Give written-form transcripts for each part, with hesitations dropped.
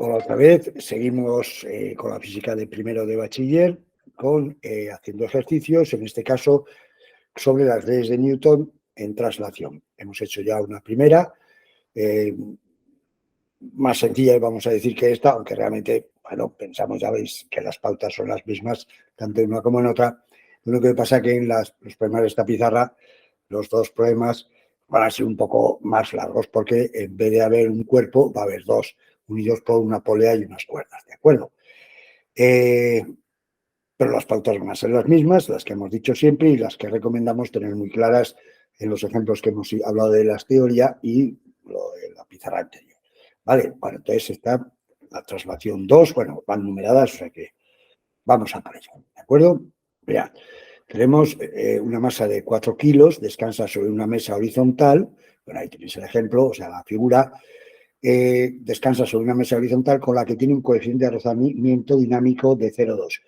Hola otra vez, seguimos con la física de primero de bachiller, haciendo ejercicios, en este caso sobre las leyes de Newton en traslación. Hemos hecho ya una primera, más sencilla, vamos a decir, que esta, aunque realmente, bueno, pensamos, ya veis, que las pautas son las mismas, tanto en una como en otra. Lo que pasa es que en los problemas de esta pizarra, los dos problemas van a ser un poco más largos, porque en vez de haber un cuerpo, va a haber dos, unidos por una polea y unas cuerdas, ¿de acuerdo? Pero las pautas van a ser las mismas, las que hemos dicho siempre y las que recomendamos tener muy claras en los ejemplos que hemos hablado de las teorías y lo de la pizarra anterior. Vale, bueno, entonces está la traslación 2, bueno, van numeradas, o sea que vamos a por ello, ¿de acuerdo? Mirad, tenemos una masa de 4 kilos, descansa sobre una mesa horizontal, bueno, ahí tenéis el ejemplo, o sea, la figura, descansa sobre una mesa horizontal con la que tiene un coeficiente de rozamiento dinámico de 0,2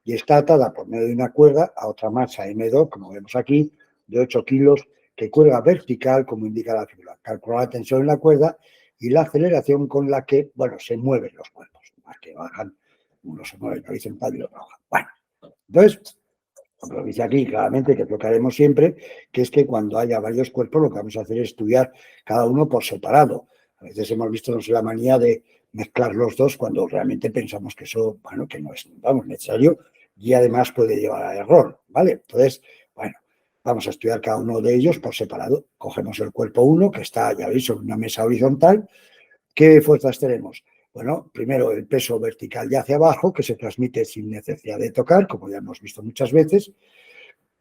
y está atada por medio de una cuerda a otra masa M2, como vemos aquí, de 8 kilos, que cuelga vertical, como indica la figura. Calcular la tensión en la cuerda y la aceleración con la que, bueno, se mueven los cuerpos, más que bajan, uno se mueve en horizontal y otro baja. Bueno, entonces, lo dice aquí claramente, que es lo que haremos siempre, que es que cuando haya varios cuerpos lo que vamos a hacer es estudiar cada uno por separado. A veces hemos visto, no sé, la manía de mezclar los dos cuando realmente pensamos que eso, bueno, que no es, vamos, necesario y además puede llevar a error, ¿vale? Entonces, bueno, vamos a estudiar cada uno de ellos por separado. Cogemos el cuerpo 1, que está, ya veis, sobre una mesa horizontal. ¿Qué fuerzas tenemos? Bueno, primero el peso vertical de hacia abajo, que se transmite sin necesidad de tocar, como ya hemos visto muchas veces,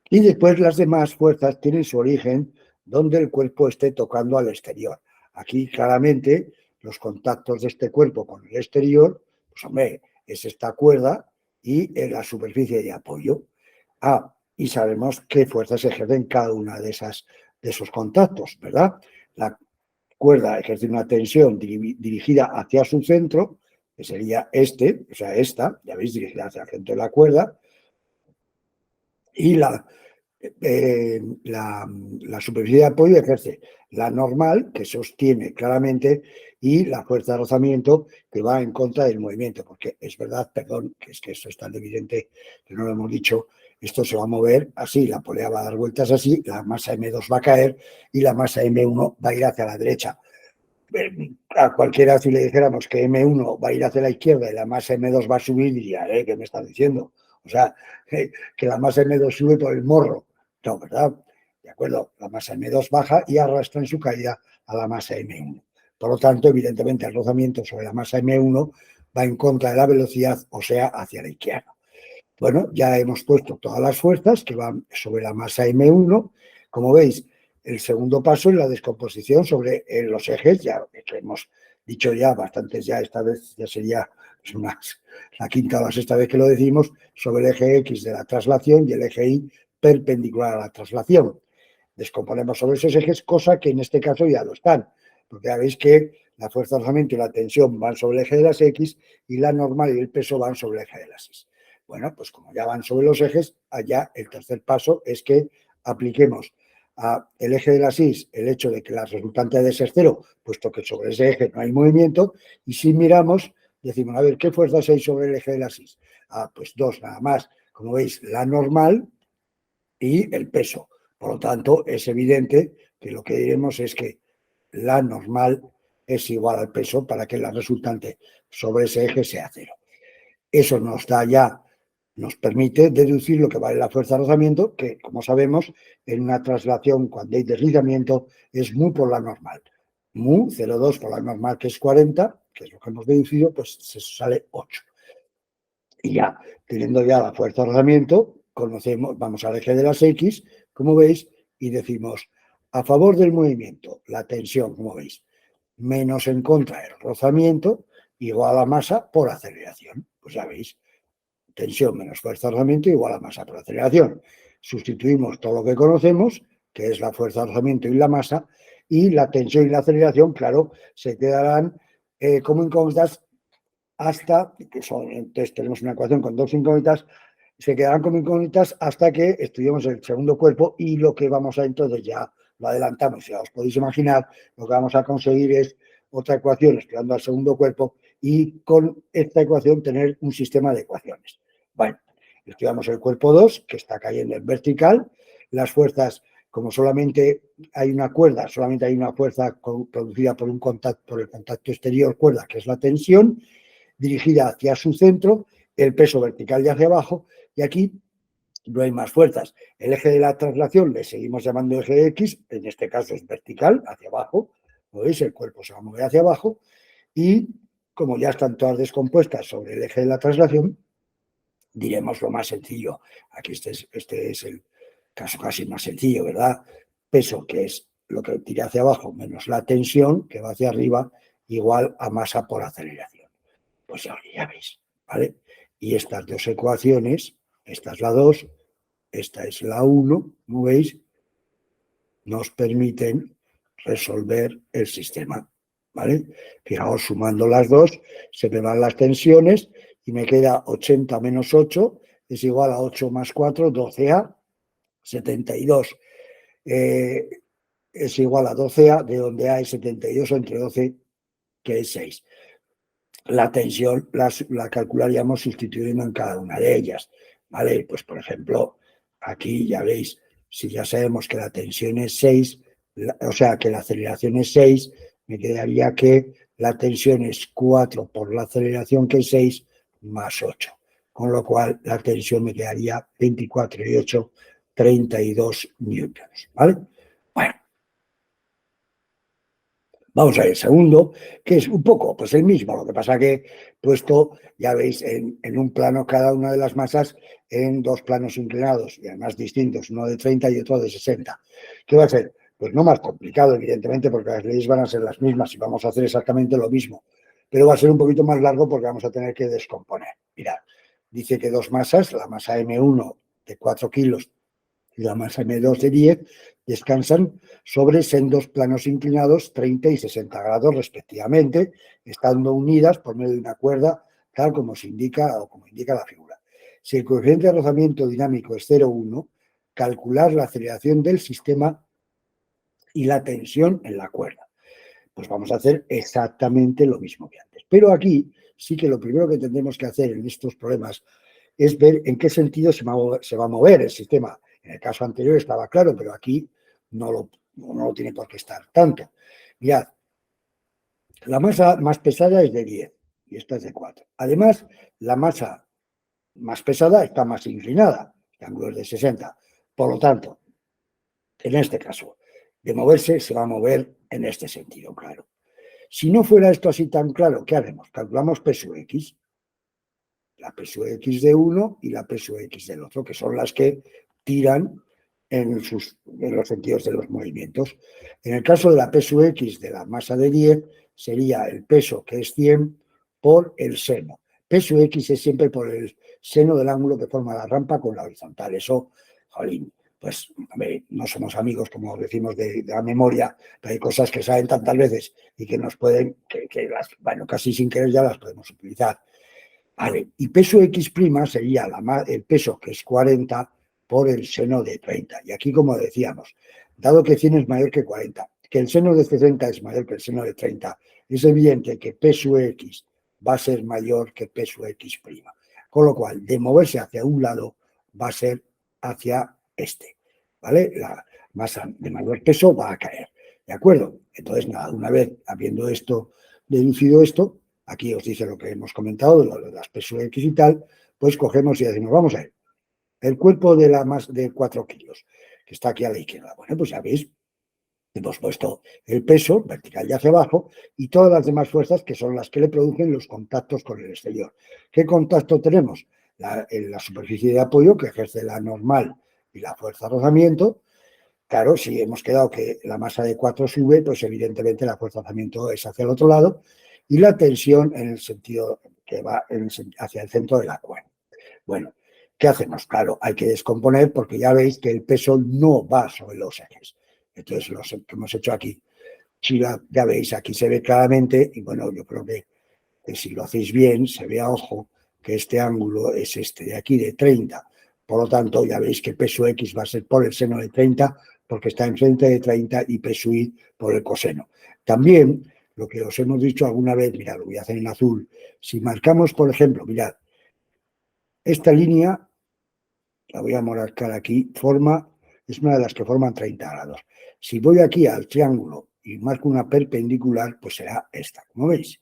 y después las demás fuerzas tienen su origen donde el cuerpo esté tocando al exterior. Aquí claramente los contactos de este cuerpo con el exterior, pues hombre, es esta cuerda y la superficie de apoyo. Y sabemos qué fuerzas ejercen cada una de esos contactos, ¿verdad? La cuerda ejerce una tensión dirigida hacia su centro, que sería este, o sea, esta, ya veis, dirigida hacia el centro de la cuerda, y la superficie de apoyo ejerce la normal, que sostiene claramente, y la fuerza de rozamiento, que va en contra del movimiento, porque es verdad, perdón, que es que esto es tan evidente que no lo hemos dicho, esto se va a mover así, la polea va a dar vueltas así, la masa M2 va a caer y la masa M1 va a ir hacia la derecha. A cualquiera, si le dijéramos que M1 va a ir hacia la izquierda y la masa M2 va a subir, diría, ¿qué me está diciendo? O sea, que la masa M2 sube por el morro. No, ¿verdad? De acuerdo, la masa M2 baja y arrastra en su caída a la masa M1. Por lo tanto, evidentemente, el rozamiento sobre la masa M1 va en contra de la velocidad, o sea, hacia la izquierda. Bueno, ya hemos puesto todas las fuerzas que van sobre la masa M1. Como veis, el segundo paso es la descomposición sobre los ejes, ya que hemos dicho ya bastantes, ya esta vez ya sería la quinta o la sexta vez que lo decimos, sobre el eje X de la traslación y el eje Y perpendicular a la traslación. Descomponemos sobre esos ejes, cosa que en este caso ya lo están, porque ya veis que la fuerza de rozamiento y la tensión van sobre el eje de las X y la normal y el peso van sobre el eje de las Y. Bueno, pues como ya van sobre los ejes, allá el tercer paso es que apliquemos al eje de las Y el hecho de que la resultante ha de ser cero, puesto que sobre ese eje no hay movimiento, y si miramos, decimos, a ver, ¿qué fuerzas hay sobre el eje de las Y? Pues dos nada más, como veis, la normal y el peso. Por lo tanto, es evidente que lo que diremos es que la normal es igual al peso para que la resultante sobre ese eje sea cero. Eso nos permite deducir lo que vale la fuerza de rozamiento, que, como sabemos, en una traslación, cuando hay deslizamiento, es mu por la normal. Mu, 0,2 por la normal, que es 40, que es lo que hemos deducido, pues se sale 8. Y ya, teniendo ya la fuerza de rozamiento, vamos al eje de las X, como veis, y decimos, a favor del movimiento, la tensión, como veis, menos en contra el rozamiento, igual a la masa por aceleración. Pues ya veis, tensión menos fuerza de rozamiento igual a masa por aceleración. Sustituimos todo lo que conocemos, que es la fuerza de rozamiento y la masa, y la tensión y la aceleración, claro, se quedarán como incógnitas hasta, entonces tenemos una ecuación con dos incógnitas, se quedarán como incógnitas hasta que estudiemos el segundo cuerpo y lo que vamos a entonces ya lo adelantamos, ya os podéis imaginar, lo que vamos a conseguir es otra ecuación estudiando al segundo cuerpo y con esta ecuación tener un sistema de ecuaciones. Bueno, estudiamos el cuerpo 2, que está cayendo en vertical. Las fuerzas, como solamente hay una cuerda, solamente hay una fuerza producida por el contacto exterior cuerda, que es la tensión, dirigida hacia su centro, el peso vertical de hacia abajo, y aquí no hay más fuerzas. El eje de la traslación le seguimos llamando eje X, en este caso es vertical, hacia abajo, ¿lo veis? El cuerpo se va a mover hacia abajo, y como ya están todas descompuestas sobre el eje de la traslación, diremos lo más sencillo. Aquí este es el caso casi más sencillo, ¿verdad? Peso, que es lo que tira hacia abajo, menos la tensión, que va hacia arriba, igual a masa por aceleración. Pues ya veis, ¿vale? Y estas dos ecuaciones, esta es la 2, esta es la 1, como veis, nos permiten resolver el sistema, ¿vale? Fijaos, sumando las dos, se me van las tensiones y me queda 80 menos 8 es igual a 8 más 4, 12A, 72 es igual a 12A, de donde A es 72 entre 12, que es 6. La tensión la calcularíamos sustituyendo en cada una de ellas, ¿vale? Pues, por ejemplo, aquí ya veis, si ya sabemos que la tensión es 6, o sea, que la aceleración es 6, me quedaría que la tensión es 4 por la aceleración, que es 6, más 8. Con lo cual, la tensión me quedaría 24 y 8, 32 newtons, ¿vale? Bueno, vamos a ver el segundo, que es un poco pues el mismo, lo que pasa que puesto, ya veis, en un plano cada una de las masas en dos planos inclinados y además distintos, uno de 30 y otro de 60. ¿Qué va a ser? Pues no más complicado, evidentemente, porque las leyes van a ser las mismas y vamos a hacer exactamente lo mismo, pero va a ser un poquito más largo porque vamos a tener que descomponer. Mirad, dice que dos masas, la masa M1 de 4 kilos y la masa M2 de 10, descansan sobre sendos planos inclinados 30 y 60 grados respectivamente, estando unidas por medio de una cuerda, tal como se indica o como indica la figura. Si el coeficiente de rozamiento dinámico es 0,1, calcular la aceleración del sistema y la tensión en la cuerda. Pues vamos a hacer exactamente lo mismo que antes. Pero aquí sí que lo primero que tendremos que hacer en estos problemas es ver en qué sentido se va a mover el sistema. En el caso anterior estaba claro, pero aquí no lo tiene por qué estar tanto. Mirad, la masa más pesada es de 10 y esta es de 4. Además, la masa más pesada está más inclinada, el ángulo es de 60. Por lo tanto, en este caso, de moverse se va a mover en este sentido, claro. Si no fuera esto así tan claro, ¿qué haremos? Calculamos peso X. La peso X de uno y la peso X del otro, que son las que tiran en los sentidos de los movimientos. En el caso de la peso X de la masa de 10, sería el peso, que es 100, por el seno. Peso X es siempre por el seno del ángulo que forma la rampa con la horizontal. Eso, jolín, pues no somos amigos, como decimos, de la memoria, pero hay cosas que saben tantas veces y que nos pueden, bueno, casi sin querer ya las podemos utilizar. Vale, y peso X' sería el peso, que es 40, por el seno de 30. Y aquí, como decíamos, dado que 100 es mayor que 40, que el seno de 60 es mayor que el seno de 30, es evidente que peso X va a ser mayor que peso X'. Con lo cual, de moverse hacia un lado, va a ser hacia este. ¿Vale? La masa de mayor peso va a caer. ¿De acuerdo? Entonces, nada, una vez habiendo deducido esto, aquí os dice lo que hemos comentado, de las peso X y tal, pues cogemos y decimos, vamos a ver, el cuerpo de la más de 4 kilos, que está aquí a la izquierda. Bueno, pues ya veis, hemos puesto el peso vertical y hacia abajo y todas las demás fuerzas que son las que le producen los contactos con el exterior. ¿Qué contacto tenemos? En la superficie de apoyo, que ejerce la normal y la fuerza de rozamiento. Claro, si hemos quedado que la masa de 4 sube, pues evidentemente la fuerza de rozamiento es hacia el otro lado y la tensión en el sentido que va hacia el centro de la cuerda. Bueno, ¿qué hacemos? Claro, hay que descomponer porque ya veis que el peso no va sobre los ejes. Entonces, lo que hemos hecho aquí, si ya veis, aquí se ve claramente, y bueno, yo creo que si lo hacéis bien, se ve a ojo que este ángulo es este de aquí, de 30. Por lo tanto, ya veis que peso X va a ser por el seno de 30, porque está enfrente de 30, y peso Y por el coseno. También lo que os hemos dicho alguna vez, mirad, lo voy a hacer en azul. Si marcamos, por ejemplo, mirad, esta línea, la voy a marcar aquí, es una de las que forman 30 grados. Si voy aquí al triángulo y marco una perpendicular, pues será esta, como veis.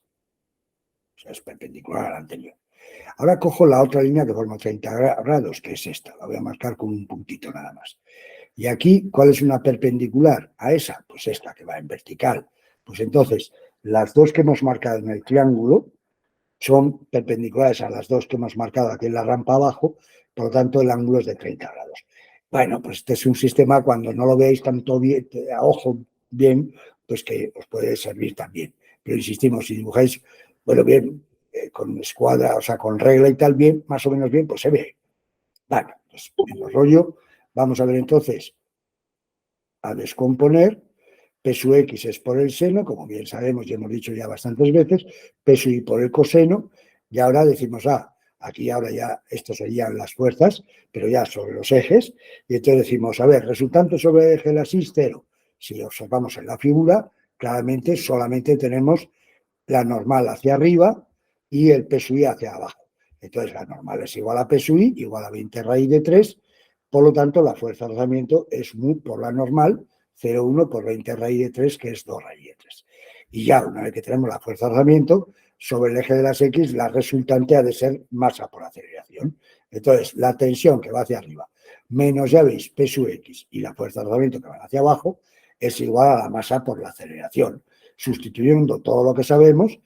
O sea, es perpendicular a la anterior. Ahora cojo la otra línea que forma 30 grados, que es esta. La voy a marcar con un puntito nada más. Y aquí, ¿cuál es una perpendicular a esa? Pues esta, que va en vertical. Pues entonces, las dos que hemos marcado en el triángulo son perpendiculares a las dos que hemos marcado aquí en la rampa abajo, por lo tanto el ángulo es de 30 grados. Bueno, pues este es un sistema, cuando no lo veáis tanto bien, a ojo bien, pues que os puede servir también. Pero insistimos, si dibujáis, bueno, bien, con escuadra, o sea, con regla y tal, bien, más o menos bien, pues se ve. Vale, pues menos rollo. Vamos a ver entonces a descomponer. P sub X es por el seno, como bien sabemos y hemos dicho ya bastantes veces, P sub Y por el coseno, y ahora decimos, aquí ahora ya esto serían las fuerzas, pero ya sobre los ejes, y entonces decimos, a ver, resultante sobre el eje de la axis, 0. Si observamos en la figura, claramente solamente tenemos la normal hacia arriba y el P sub Y hacia abajo. Entonces la normal es igual a P sub Y, igual a 20 raíz de 3, por lo tanto la fuerza de rozamiento es mu por la normal, 0,1 por 20 raíz de 3, que es 2 raíz de 3. Y ya una vez que tenemos la fuerza de rozamiento, sobre el eje de las X, la resultante ha de ser masa por aceleración. Entonces, la tensión que va hacia arriba, menos, ya veis, P sub X y la fuerza de rozamiento que va hacia abajo, es igual a la masa por la aceleración. Sustituyendo todo lo que sabemos,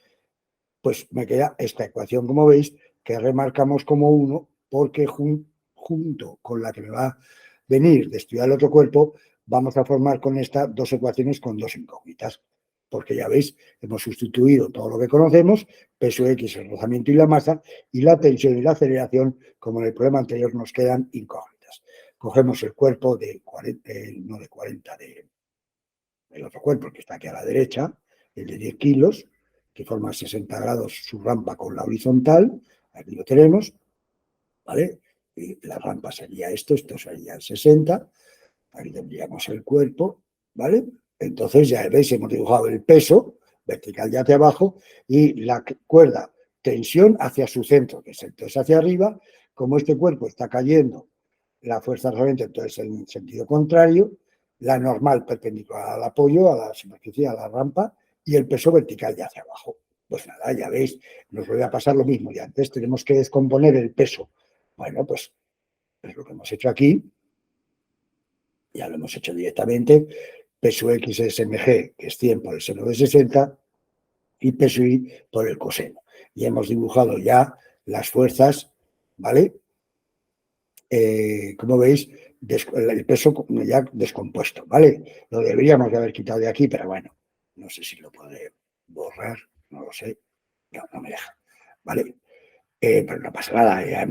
pues me queda esta ecuación, como veis, que remarcamos como 1, porque junto con la que me va a venir de estudiar el otro cuerpo, vamos a formar con esta dos ecuaciones con dos incógnitas. Porque ya veis, hemos sustituido todo lo que conocemos, peso X, el rozamiento y la masa, y la tensión y la aceleración, como en el problema anterior, nos quedan incógnitas. Cogemos el cuerpo de 40, no de 40, el otro cuerpo que está aquí a la derecha, el de 10 kilos, que forma 60 grados su rampa con la horizontal, aquí lo tenemos, ¿vale? Y la rampa sería esto sería el 60, aquí tendríamos el cuerpo, ¿vale? Entonces ya veis, hemos dibujado el peso vertical de hacia abajo y la cuerda tensión hacia su centro, que es entonces hacia arriba. Como este cuerpo está cayendo, la fuerza realmente entonces en sentido contrario, la normal perpendicular al apoyo, a la superficie, a la rampa, y el peso vertical de hacia abajo. Pues nada, ya veis, nos vuelve a pasar lo mismo. Y antes tenemos que descomponer el peso. Bueno, pues es lo que hemos hecho aquí. Ya lo hemos hecho directamente. P sub X es mg, que es 100 por el seno de 60, y P sub Y por el coseno. Y hemos dibujado ya las fuerzas, ¿vale? Como veis, el peso ya descompuesto, ¿vale? Lo deberíamos de haber quitado de aquí, pero bueno, no sé si lo podré borrar, no lo sé. No me deja, ¿vale? Pero no pasa nada, ya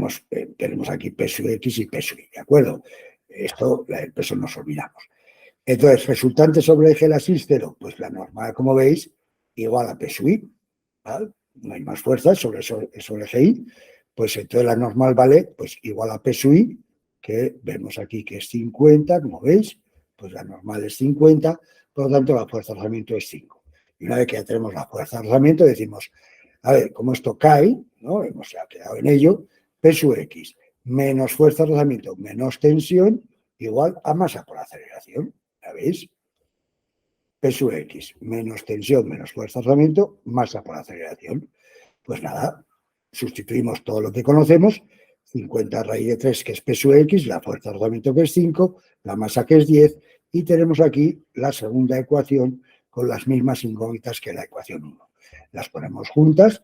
tenemos aquí peso X y peso Y, ¿de acuerdo? Esto, el peso nos olvidamos. Entonces, resultante sobre el eje de la axis, 0, pues la normal, como veis, igual a P sub I, ¿vale? No hay más fuerza sobre el eje Y, pues entonces la normal vale pues igual a P sub I, que vemos aquí que es 50, como veis, pues la normal es 50, por lo tanto la fuerza de rozamiento es 5. Y una vez que ya tenemos la fuerza de rozamiento, decimos, a ver, como esto cae, ¿no? Hemos ya quedado en ello, P sub X menos fuerza de rozamiento menos tensión igual a masa por aceleración. ¿Ya veis? P sub X menos tensión menos fuerza de rozamiento, masa por aceleración. Pues nada, sustituimos todo lo que conocemos, 50 raíz de 3, que es P sub X, la fuerza de rozamiento, que es 5, la masa, que es 10, y tenemos aquí la segunda ecuación con las mismas incógnitas que la ecuación 1. Las ponemos juntas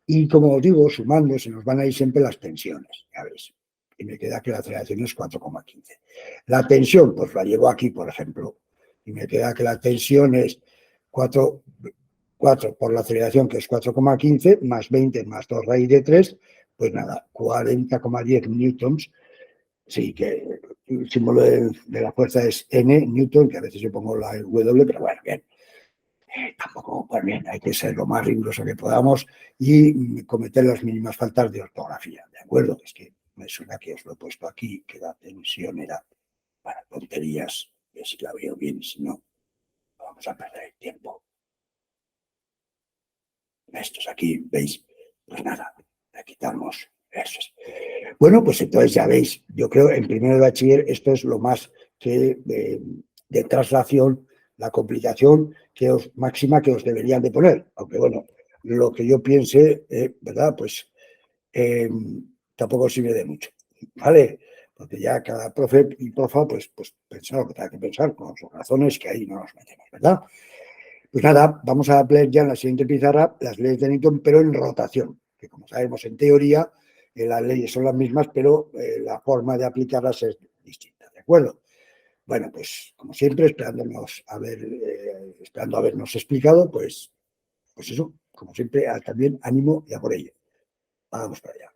y, como os digo, sumando se nos van a ir siempre las tensiones, ya veis. Y me queda que la aceleración es 4,15. La tensión, pues la llevo aquí, por ejemplo, y me queda que la tensión es 4 por la aceleración, que es 4,15, más 20 más 2 raíz de 3, pues nada, 40,10 newtons. Sí, que el símbolo de la fuerza es N, newton, que a veces yo pongo la W, pero bueno, bien. Tampoco, pues bien, hay que ser lo más riguroso que podamos y cometer las mínimas faltas de ortografía, ¿de acuerdo? Es que me suena que os lo he puesto aquí, que la tensión era para tonterías, que si la veo bien, si no, vamos a perder el tiempo. estos aquí, ¿veis? Pues nada, le quitamos esos. Bueno, pues entonces ya veis, yo creo en primero de bachiller esto es lo más que de traslación, la complicación máxima que os deberían de poner. Aunque bueno, lo que yo piense, ¿verdad? Pues tampoco sirve de mucho, ¿vale? Porque ya cada profe y profa, pues pensar lo que tenga que pensar, con sus razones, que ahí no nos metemos, ¿verdad? Pues nada, vamos a leer ya en la siguiente pizarra las leyes de Newton, pero en rotación, que como sabemos en teoría las leyes son las mismas, pero la forma de aplicarlas es distinta, ¿de acuerdo? Bueno, pues como siempre, esperando habernos explicado, pues eso, como siempre, también ánimo y a por ello. Vamos para allá.